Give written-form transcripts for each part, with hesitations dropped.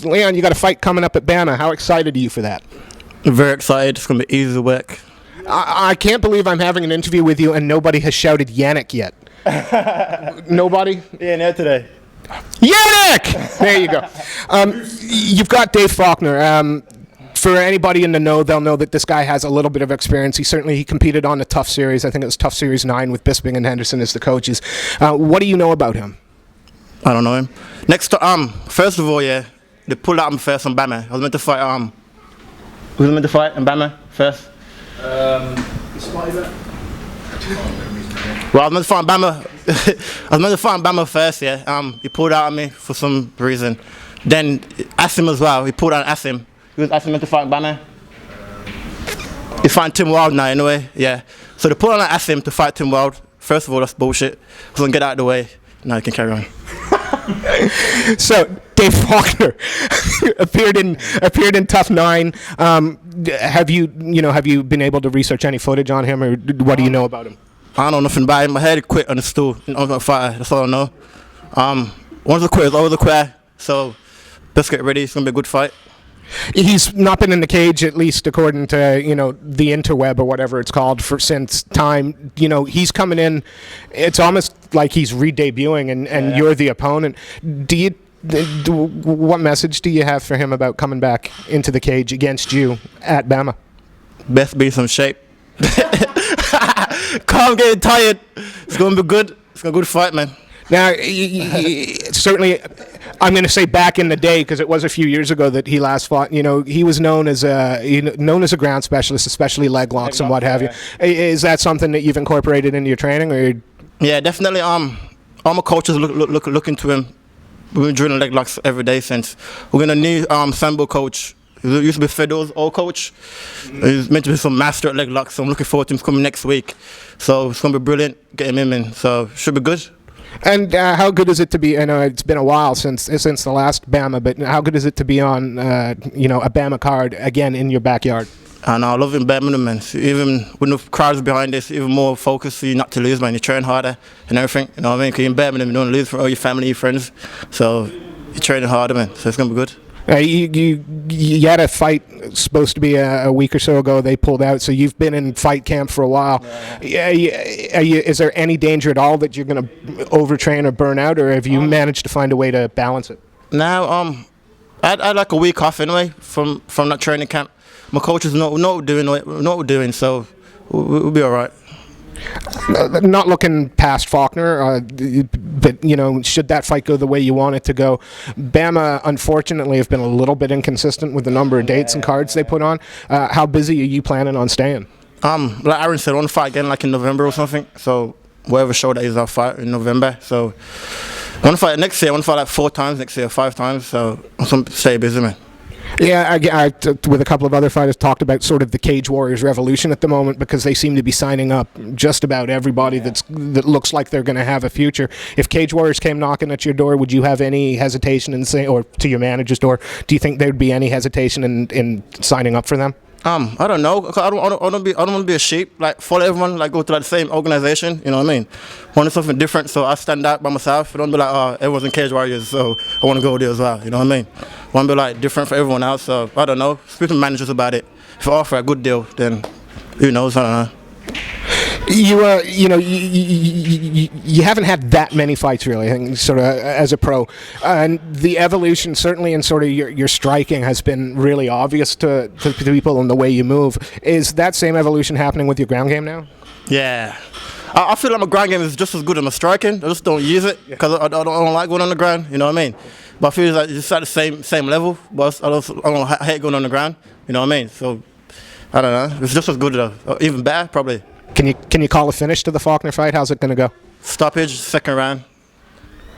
Leon, you got a fight coming up at BAMMA. How excited are you for that? Very excited. It's going to be easy to work. I can't believe I'm having an interview with you and nobody has shouted Yannick yet. Nobody? Yeah, no today. Yannick! There you go. You've got Dave Faulkner. For anybody in the know, they'll know that this guy has a little bit of experience. He competed on the Tough Series. I think it was Tough Series 9 with Bisping and Henderson as the coaches. What do you know about him? I don't know him. First of all, yeah, they pulled out him first on BAMMA. I was meant to fight, in BAMMA first? Well, I was meant to fight in BAMMA. I was meant to fight in BAMMA first, yeah. He pulled out on me for some reason. Then Asim as well. He pulled out on Asim. He was Asim meant to fight in BAMMA. He's fighting Tim Wild now, anyway. Yeah. So they pulled on Asim to fight Tim Wild. First of all, that's bullshit. I was gonna get out of the way. Now you can carry on. So Dave Faulkner appeared in Tough 9. Have you been able to research any footage on him, or what do you know about him? I don't know nothing about him. My head quit on the stool. I was gonna fight. That's all I know. Once the quit is always a quit. So let's get ready. It's gonna be a good fight. He's not been in the cage, at least according to the interweb or whatever it's called, since time. He's coming in. It's almost like he's re-debuting, and you're the opponent. What message do you have for him about coming back into the cage against you at BAMMA? Best be in some shape. I'm getting tired. It's gonna be good. It's gonna be a good fight, man. Now, certainly, I'm going to say back in the day, because it was a few years ago that he last fought. He was known as a ground specialist, especially leg locks and what have you. Is that something that you've incorporated into your training, or? Yeah, definitely. All my coaches look into him. We've been drilling leg locks every day since. We're gonna need Sambo coach. He used to be Fiddle's old coach. He's meant to be some master at leg locks. So I'm looking forward to him coming next week. So it's gonna be brilliant getting him in. So should be good. And how good is it to be? I know it's been a while since the last BAMMA, but how good is it to be on a BAMMA card again in your backyard? And I love in Birmingham, man. Even when the crowds behind this, even more focused for you not to lose, man. You train harder and everything. You know what I mean? Because in Birmingham, you don't lose from all your family, your friends. So you're training harder, man. So it's gonna be good. You had a fight supposed to be a week or so ago. They pulled out, so you've been in fight camp for a while. Is there any danger at all that you're going to overtrain or burn out, or have you managed to find a way to balance it? Now, I had like a week off anyway from that training camp. My coaches know what we're doing, so we'll be all right. Not looking past Faulkner, but should that fight go the way you want it to go, BAMMA unfortunately have been a little bit inconsistent with the number of dates and cards they put on. How busy are you planning on staying? Like Aaron said, I want to fight again like in November or something. So whatever show that is, I'll fight in November. So I want to fight next year. I want to fight like 4 times next year, 5 times. So I'm stay busy, man. Yeah, I with a couple of other fighters talked about sort of the Cage Warriors revolution at the moment, because they seem to be signing up just about everybody that looks like they're going to have a future. If Cage Warriors came knocking at your door, would you have any hesitation in saying, or to your manager's door, do you think there'd be any hesitation in signing up for them? I don't know. I don't want to be a sheep. Like follow everyone. Like go to like the same organization. You know what I mean? Want something different, so I stand out by myself. I don't be like, oh, everyone's in Cage Warriors, so I want to go there as well. You know what I mean? Want to be like different for everyone else. So I don't know. Speak to managers about it. If I offer a good deal, then who knows? I don't know. You haven't had that many fights really, I think, sort of as a pro, and the evolution certainly in sort of your striking has been really obvious to people in the way you move. Is that same evolution happening with your ground game now? Yeah, I feel like my ground game is just as good as my striking. I just don't use it because I don't like going on the ground. You know what I mean? But I feel like it's at the same level. But I hate going on the ground. You know what I mean? So I don't know. It's just as good though, even better probably. Can you call a finish to the Faulkner fight? How's it going to go? Stoppage, second round.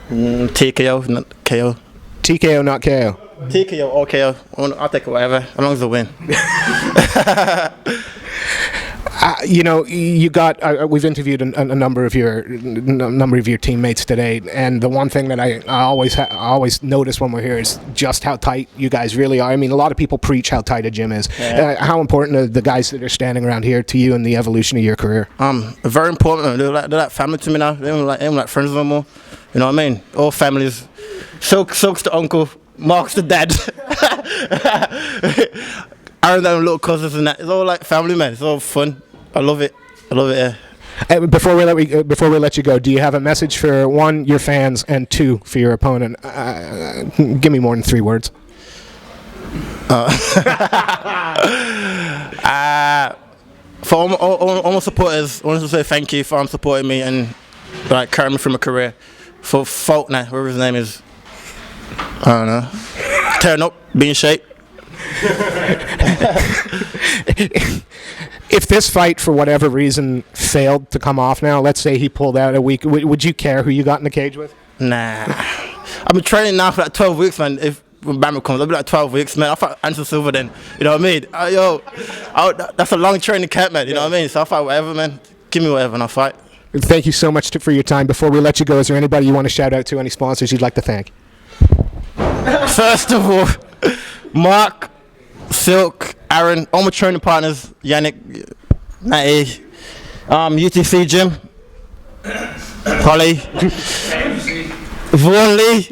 TKO, not KO. TKO, not KO. TKO or KO. I'll take it whatever, as long as I win. You got. We've interviewed a number of your teammates today, and the one thing that I always notice when we're here is just how tight you guys really are. I mean, a lot of people preach how tight a gym is. Yeah. How important are the guys that are standing around here to you in the evolution of your career? Very important. They're like family to me now. They're like friends no more. You know what I mean? All families. Silk's the uncle, Mark's the dad. Aaron, them little cousins and that. It's all like family, man. It's all fun. I love it. Yeah. Before we let you go, do you have a message for one, your fans, and two, for your opponent? Give me more than 3 words. For all my supporters, I want to say thank you for supporting me and like carrying me through my career. For Faulkner, whatever his name is, I don't know, tearing up, being in shape. If this fight, for whatever reason, failed to come off now, let's say he pulled out a week, would you care who you got in the cage with? Nah. I've been training now for like 12 weeks, man. When BAMMA comes, I'll be like 12 weeks, man. I'll fight Anderson Silva then. You know what I mean? That's a long training camp, man. You know what I mean? So I'll fight whatever, man. Give me whatever and I'll fight. Thank you so much for your time. Before we let you go, is there anybody you want to shout out to, any sponsors you'd like to thank? First of all, Mark, Silk, Aaron, all my training partners, Yannick, Natty, UTC Gym, Holly, Vaughan Lee,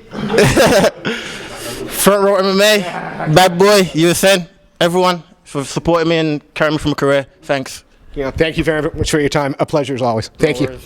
Front Row MMA, Bad Boy, USN, everyone for supporting me and carrying me from a career. Thanks. Yeah, thank you very much for your time. A pleasure as always. Thank you.